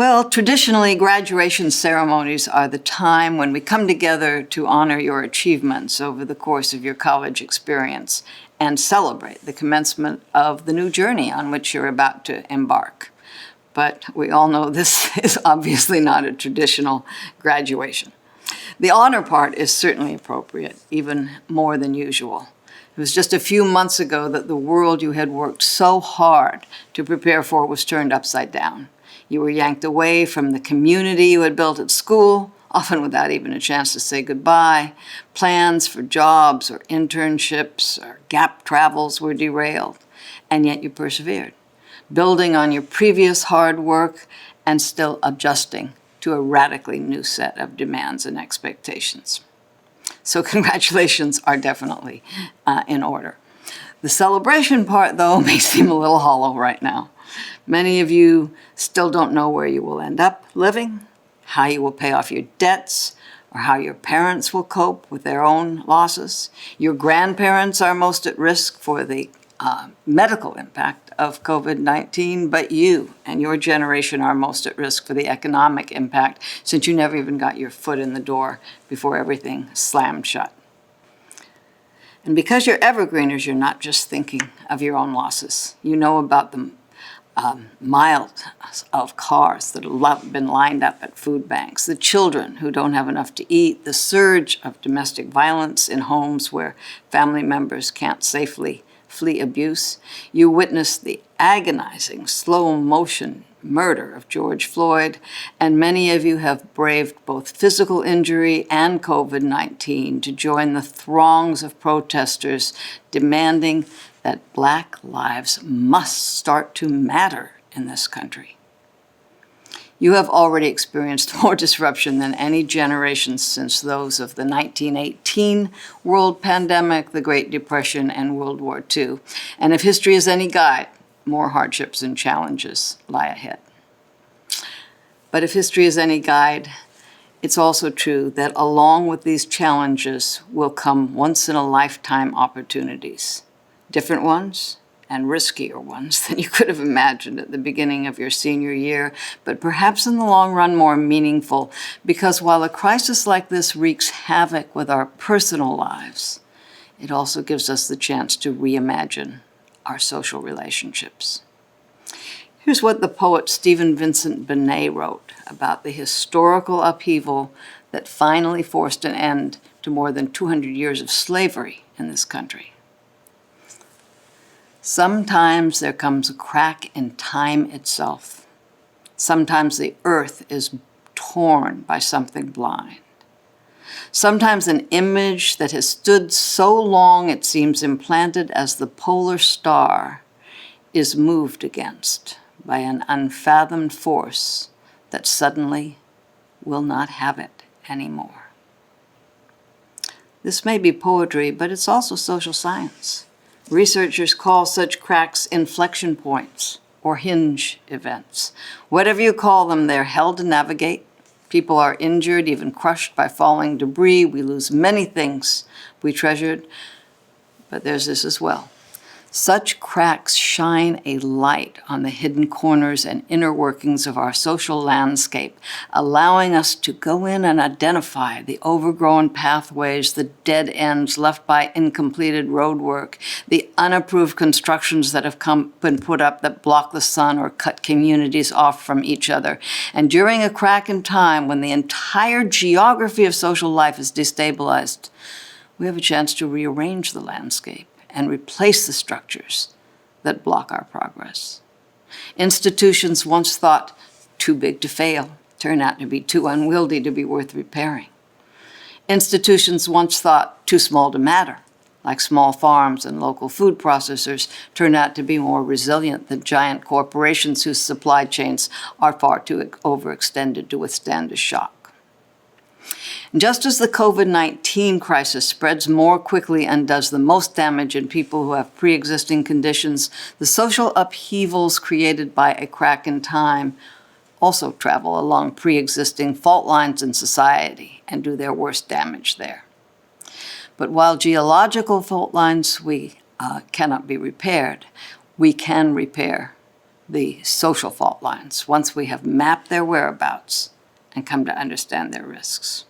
Well, traditionally, graduation ceremonies are the time when we come together to honor your achievements over the course of your college experience and celebrate the commencement of the new journey on which you're about to embark. But we all know this is obviously not a traditional graduation. The honor part is certainly appropriate, even more than usual. It was just a few months ago that the world you had worked so hard to prepare for was turned upside down. You were yanked away from the community you had built at school, often without even a chance to say goodbye. Plans for jobs or internships or gap travels were derailed, and yet you persevered, building on your previous hard work and still adjusting to a radically new set of demands and expectations. So congratulations are definitely in order. The celebration part, though, may seem a little hollow right now. Many of you still don't know where you will end up living, how you will pay off your debts, or how your parents will cope with their own losses. Your grandparents are most at risk for the medical impact of COVID-19, but you and your generation are most at risk for the economic impact, since you never even got your foot in the door before everything slammed shut. And because you're Evergreeners, you're not just thinking of your own losses. You know about the miles of cars that have been lined up at food banks, the children who don't have enough to eat, the surge of domestic violence in homes where family members can't safely flee abuse. You witnessed the agonizing, slow-motion murder of George Floyd, and many of you have braved both physical injury and COVID-19 to join the throngs of protesters demanding that Black lives must start to matter in this country. You have already experienced more disruption than any generation since those of the 1918 world pandemic, the Great Depression, and World War II. And if history is any guide, more hardships and challenges lie ahead. But if history is any guide, it's also true that along with these challenges will come once-in-a-lifetime opportunities. Different ones and riskier ones than you could have imagined at the beginning of your senior year, but perhaps in the long run more meaningful, because while a crisis like this wreaks havoc with our personal lives, it also gives us the chance to reimagine our social relationships. Here's what the poet Stephen Vincent Benet wrote about the historical upheaval that finally forced an end to more than 200 years of slavery in this country. Sometimes there comes a crack in time itself. Sometimes the earth is torn by something blind. Sometimes an image that has stood so long it seems implanted as the polar star is moved against by an unfathomed force that suddenly will not have it anymore. This may be poetry, but it's also social science. Researchers call such cracks inflection points or hinge events. Whatever you call them, they're hell to navigate. People are injured, even crushed by falling debris. We lose many things we treasured, but there's this as well. Such cracks shine a light on the hidden corners and inner workings of our social landscape, allowing us to go in and identify the overgrown pathways, the dead ends left by incompleted road work, the unapproved constructions that have been put up that block the sun or cut communities off from each other. And during a crack in time, when the entire geography of social life is destabilized, we have a chance to rearrange the landscape and replace the structures that block our progress. Institutions once thought too big to fail turn out to be too unwieldy to be worth repairing. Institutions once thought too small to matter, like small farms and local food processors, turn out to be more resilient than giant corporations whose supply chains are far too overextended to withstand a shock. Just as the COVID-19 crisis spreads more quickly and does the most damage in people who have pre-existing conditions, the social upheavals created by a crack in time also travel along pre-existing fault lines in society and do their worst damage there. But while geological fault lines cannot be repaired, we can repair the social fault lines once we have mapped their whereabouts and come to understand their risks.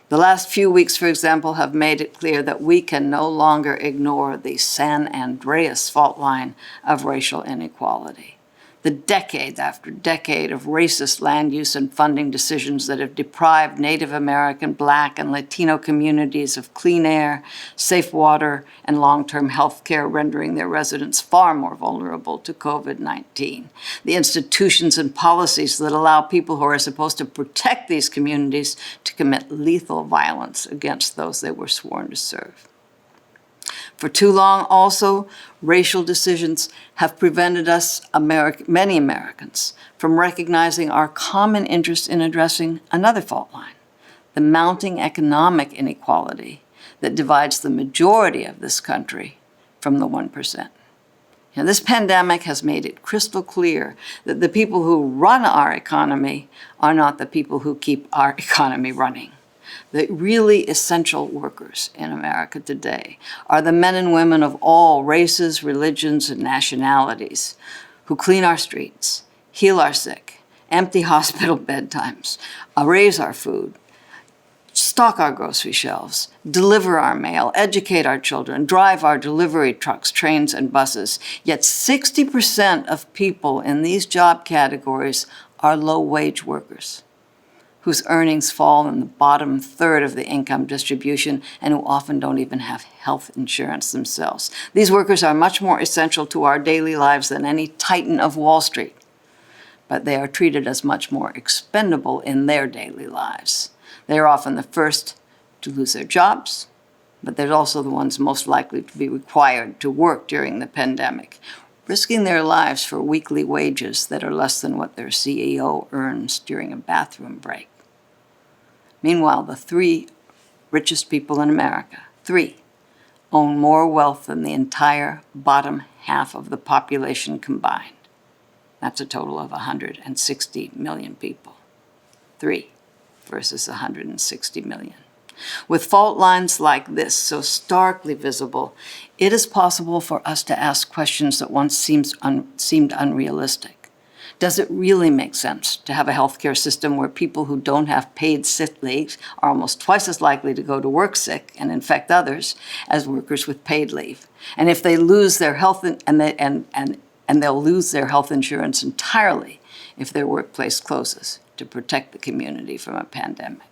The last few weeks, for example, have made it clear that we can no longer ignore the San Andreas fault line of racial inequality. The decade after decade of racist land use and funding decisions that have deprived Native American, Black, and Latino communities of clean air, safe water, and long-term health care, rendering their residents far more vulnerable to COVID-19. The institutions and policies that allow people who are supposed to protect these communities to commit lethal violence against those they were sworn to serve. For too long, also, racial decisions have prevented us, many Americans, from recognizing our common interest in addressing another fault line, the mounting economic inequality that divides the majority of this country from the 1%. Now, this pandemic has made it crystal clear that the people who run our economy are not the people who keep our economy running. The really essential workers in America today are the men and women of all races, religions, and nationalities who clean our streets, heal our sick, empty hospital bedtimes, raise our food, stock our grocery shelves, deliver our mail, educate our children, drive our delivery trucks, trains, and buses. Yet 60% of people in these job categories are low-wage workers, whose earnings fall in the bottom third of the income distribution and who often don't even have health insurance themselves. These workers are much more essential to our daily lives than any titan of Wall Street, but they are treated as much more expendable in their daily lives. They are often the first to lose their jobs, but they're also the ones most likely to be required to work during the pandemic, risking their lives for weekly wages that are less than what their CEO earns during a bathroom break. Meanwhile, the 3 richest people in America, 3, own more wealth than the entire bottom half of the population combined. That's a total of 160 million people. 3 versus 160 million. With fault lines like this so starkly visible, it is possible for us to ask questions that once seemed unrealistic. Does it really make sense to have a healthcare system where people who don't have paid sick leave are almost twice as likely to go to work sick and infect others as workers with paid leave? And if they lose their health they'll lose their health insurance entirely if their workplace closes to protect the community from a pandemic.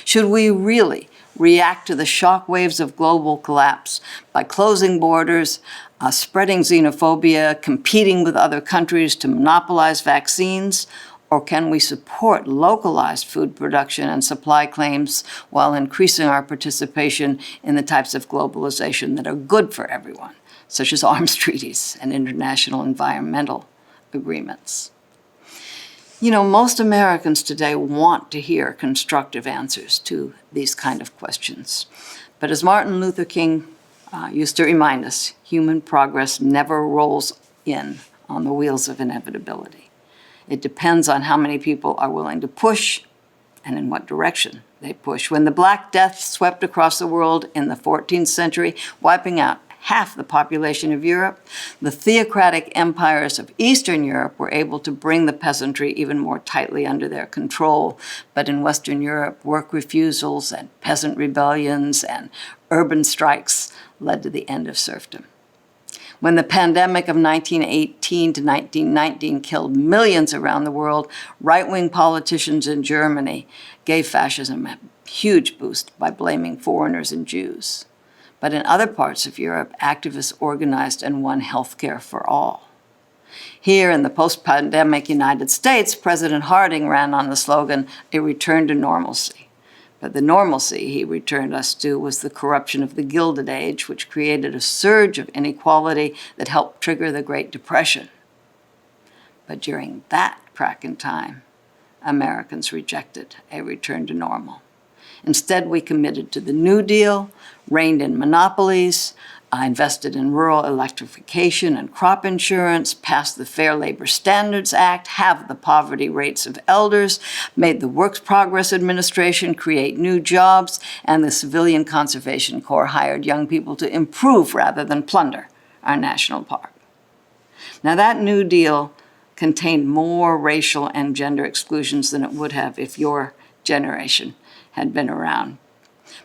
Should we really react to the shock waves of global collapse by closing borders, spreading xenophobia, competing with other countries to monopolize vaccines? Or can we support localized food production and supply claims while increasing our participation in the types of globalization that are good for everyone, such as arms treaties and international environmental agreements? You know, most Americans today want to hear constructive answers to these kind of questions. But as Martin Luther King used to remind us, human progress never rolls in on the wheels of inevitability. It depends on how many people are willing to push and in what direction they push. When the Black Death swept across the world in the 14th century, wiping out half the population of Europe, the theocratic empires of Eastern Europe were able to bring the peasantry even more tightly under their control. But in Western Europe, work refusals and peasant rebellions and urban strikes led to the end of serfdom. When the pandemic of 1918 to 1919 killed millions around the world, right-wing politicians in Germany gave fascism a huge boost by blaming foreigners and Jews. But in other parts of Europe, activists organized and won health care for all. Here in the post-pandemic United States, President Harding ran on the slogan, "A return to normalcy." But the normalcy he returned us to was the corruption of the Gilded Age, which created a surge of inequality that helped trigger the Great Depression. But during that crack in time, Americans rejected a return to normal. Instead, we committed to the New Deal, reined in monopolies, invested in rural electrification and crop insurance, passed the Fair Labor Standards Act, halved the poverty rates of elders, made the Works Progress Administration create new jobs, and the Civilian Conservation Corps hired young people to improve rather than plunder our national park. Now, that New Deal contained more racial and gender exclusions than it would have if your generation had been around.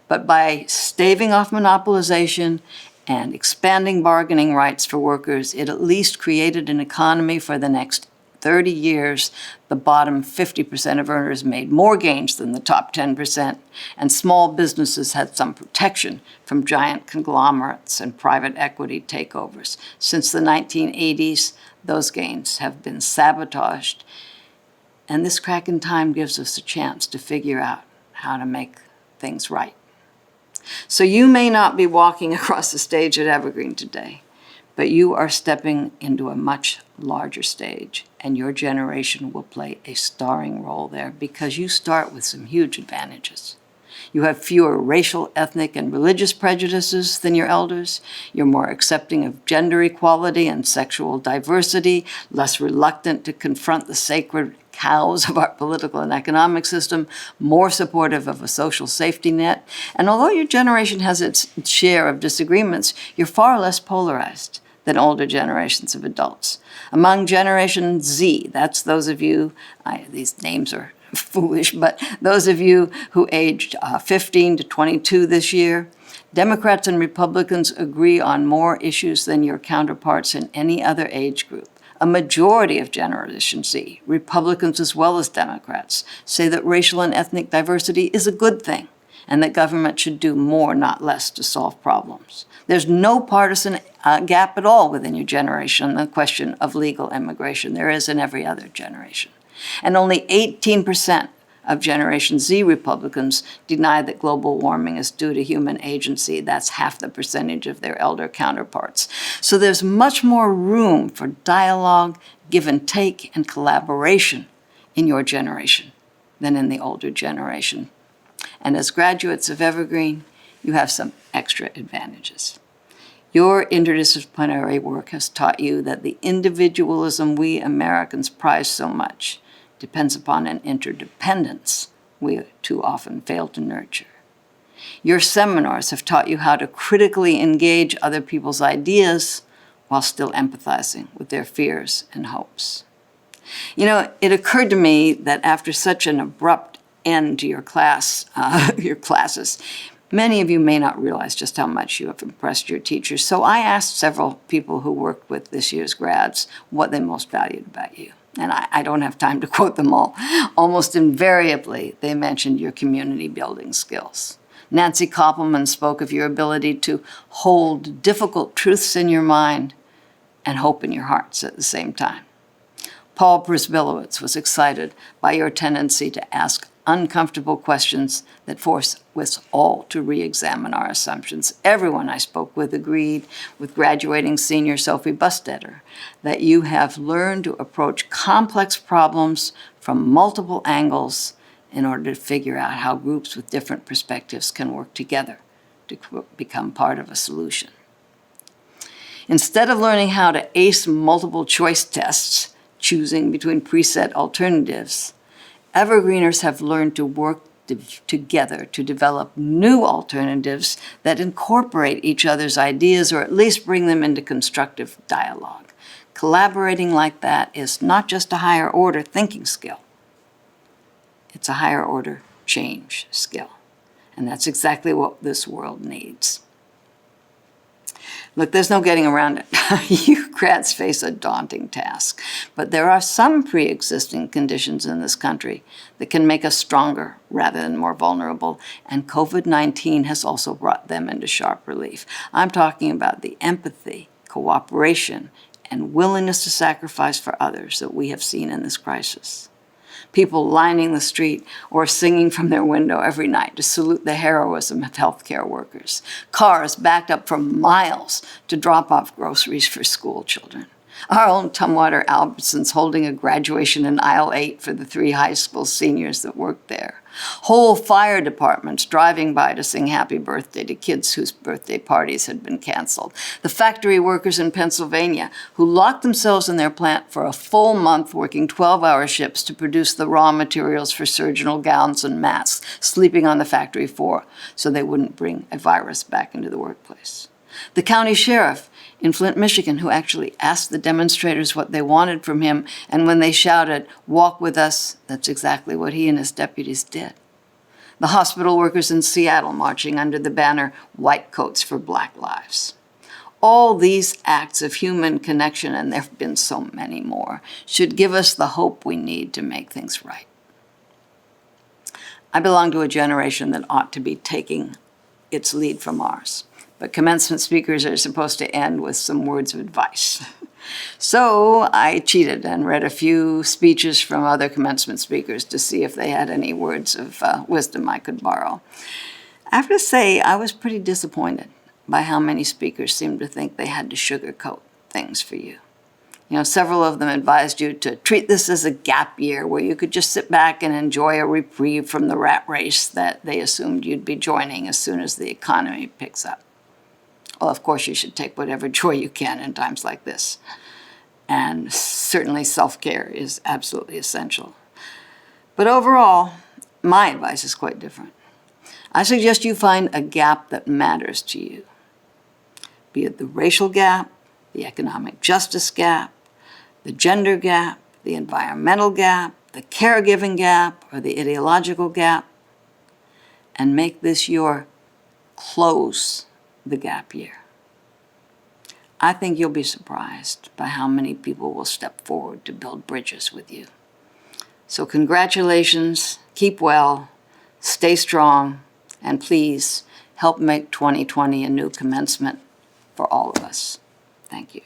But by staving off monopolization and expanding bargaining rights for workers, it at least created an economy for the next 30 years. The bottom 50% of earners made more gains than the top 10%, and small businesses had some protection from giant conglomerates and private equity takeovers. Since the 1980s, those gains have been sabotaged, and this crack in time gives us a chance to figure out how to make things right. So you may not be walking across the stage at Evergreen today, but you are stepping into a much larger stage, and your generation will play a starring role there because you start with some huge advantages. You have fewer racial, ethnic, and religious prejudices than your elders. You're more accepting of gender equality and sexual diversity, less reluctant to confront the sacred cows of our political and economic system, more supportive of a social safety net. And although your generation has its share of disagreements, you're far less polarized than older generations of adults. Among Generation Z, that's those of you, these names are foolish, but those of you who aged 15 to 22 this year, Democrats and Republicans agree on more issues than your counterparts in any other age group. A majority of Generation Z, Republicans as well as Democrats, say that racial and ethnic diversity is a good thing and that government should do more, not less, to solve problems. There's no partisan gap at all within your generation on the question of legal immigration. There is in every other generation. And only 18% of Generation Z Republicans deny that global warming is due to human agency. That's half the percentage of their elder counterparts. So there's much more room for dialogue, give and take, and collaboration in your generation than in the older generation. And as graduates of Evergreen, you have some extra advantages. Your interdisciplinary work has taught you that the individualism we Americans prize so much depends upon an interdependence we too often fail to nurture. Your seminars have taught you how to critically engage other people's ideas while still empathizing with their fears and hopes. You know, it occurred to me that after such an abrupt end to your classes, many of you may not realize just how much you have impressed your teachers. So I asked several people who worked with this year's grads what they most valued about you. And I don't have time to quote them all. Almost invariably, they mentioned your community building skills. Nancy Koppelman spoke of your ability to hold difficult truths in your mind and hope in your hearts at the same time. Paul Przbilowicz was excited by your tendency to ask uncomfortable questions that force us all to re-examine our assumptions. Everyone I spoke with agreed with graduating senior Sophie Bustetter that you have learned to approach complex problems from multiple angles in order to figure out how groups with different perspectives can work together to become part of a solution. Instead of learning how to ace multiple choice tests, choosing between preset alternatives, Evergreeners have learned to work together to develop new alternatives that incorporate each other's ideas or at least bring them into constructive dialogue. Collaborating like that is not just a higher order thinking skill, it's a higher order change skill. And that's exactly what this world needs. Look, there's no getting around it. You grads face a daunting task, but there are some pre-existing conditions in this country that can make us stronger rather than more vulnerable, and COVID-19 has also brought them into sharp relief. I'm talking about the empathy, cooperation, and willingness to sacrifice for others that we have seen in this crisis. People lining the street or singing from their window every night to salute the heroism of healthcare workers. Cars backed up for miles to drop off groceries for school children. Our own Tumwater Albertsons holding a graduation in aisle 8 for the 3 high school seniors that worked there. Whole fire departments driving by to sing happy birthday to kids whose birthday parties had been canceled. The factory workers in Pennsylvania who locked themselves in their plant for a full month working 12-hour shifts to produce the raw materials for surgical gowns and masks, sleeping on the factory floor so they wouldn't bring a virus back into the workplace. The county sheriff in Flint, Michigan, who actually asked the demonstrators what they wanted from him, and when they shouted, "Walk with us," that's exactly what he and his deputies did. The hospital workers in Seattle marching under the banner, "White Coats for Black Lives." All these acts of human connection, and there have been so many more, should give us the hope we need to make things right. I belong to a generation that ought to be taking its lead from ours. But commencement speakers are supposed to end with some words of advice. So I cheated and read a few speeches from other commencement speakers to see if they had any words of wisdom I could borrow. I have to say, I was pretty disappointed by how many speakers seemed to think they had to sugarcoat things for you. You know, several of them advised you to treat this as a gap year where you could just sit back and enjoy a reprieve from the rat race that they assumed you'd be joining as soon as the economy picks up. Well, of course, you should take whatever joy you can in times like this. And certainly self-care is absolutely essential. But overall, my advice is quite different. I suggest you find a gap that matters to you, be it the racial gap, the economic justice gap, the gender gap, the environmental gap, the caregiving gap, or the ideological gap, and make this your close the gap year. I think you'll be surprised by how many people will step forward to build bridges with you. So congratulations, keep well, stay strong, and please help make 2020 a new commencement for all of us. Thank you.